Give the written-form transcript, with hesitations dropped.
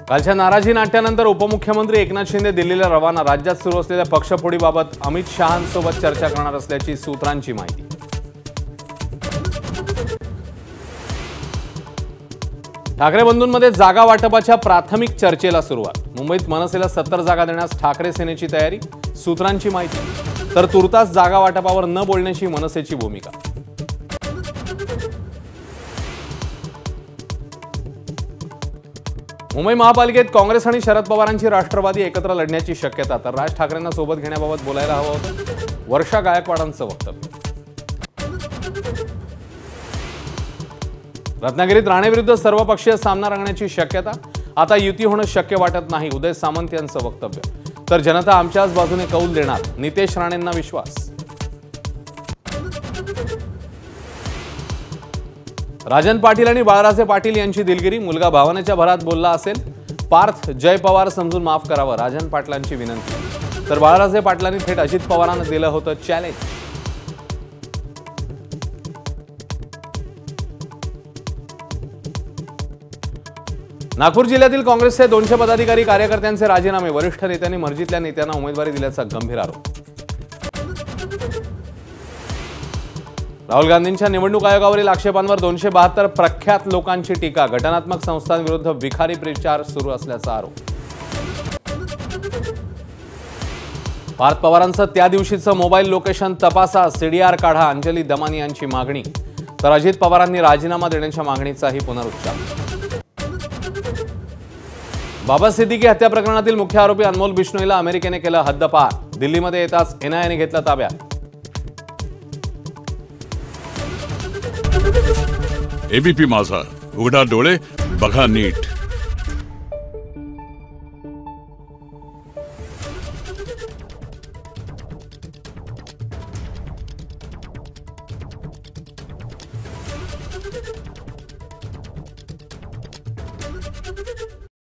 कालच्या नाराजी नाट्यानंतर उपमुख्यमंत्री एकनाथ शिंदे दिल्लीला रवाना। राज्यात सुरू असलेल्या पक्षफोडीबाबत अमित शहांसोबत चर्चा करणार असल्याची सूत्रांची माहिती। ठाकरे बंधूंमध्ये जागा वाटपाच्या प्राथमिक चर्चेला सुरुवात। मुंबईत मनसेला 70 जागा देण्यास ठाकरे सेनेची तयारी, सूत्रांची माहिती। तर तुर्तास जागा वाटपावर न बोलण्याची मनसेची भूमिका। मुंबई महापालिकेत काँग्रेस आणि शरद पवारांची राष्ट्रवादी एकत्र लढण्याची शक्यता। तर राज ठाकरेंना सोबत घेण्याबाबत बोलायला हवं होतं, वर्षा गायकवाडांचं वक्तव्य। रत्नागिरीत राणेविरुद्ध सर्वपक्षीय सामना रंगण्याची शक्यता। आता युती होणं शक्य वाटत नाही, उदय सामंत यांचं वक्तव्य। तर जनता आमच्याच बाजूने कौल देणार, नितेश राणेंना विश्वास। राजन पाटील आणि बाळराजे पाटील यांची दिलगिरी। मुलगा भावनेच्या भरात बोलला असेल, पार्थ जय पवार समजून माफ करावं, राजन पाटलांची विनंती। तर बाळराजे पाटलांनी थेट अजित पवारांना दिलं होतं चॅलेंज। नागपूर जिल्ह्यातील काँग्रेसचे 200 पदाधिकारी कार्यकर्त्यांचे राजीनामे। वरिष्ठ नेत्यांनी मर्जीतल्या नेत्यांना उमेदवारी दिल्याचा गंभीर आरोप। राहुल गांधींच्या निवडणूक आयोगावरील आक्षेपांवर 272 प्रख्यात लोकांची टीका। घटनात्मक संस्थांविरुद्ध विखारी प्रचार सुरू असल्याचा आरोप। पार्थ पवारांचं त्या दिवशीचं मोबाईल लोकेशन तपासा, सीडीआर काढा, अंजली दमानी यांची मागणी। तर अजित पवारांनी राजीनामा देण्याच्या मागणीचाही पुनरुच्चार। बाबा सिद्दीकी हत्या प्रकरणातील मुख्य आरोपी अनमोल बिश्नोईला अमेरिकेने केलं हद्दपार। दिल्लीमध्ये येताच एनआयएने घेतलं ताब्यात। एबीपी माझा, उघडा डोळे बघा नीट।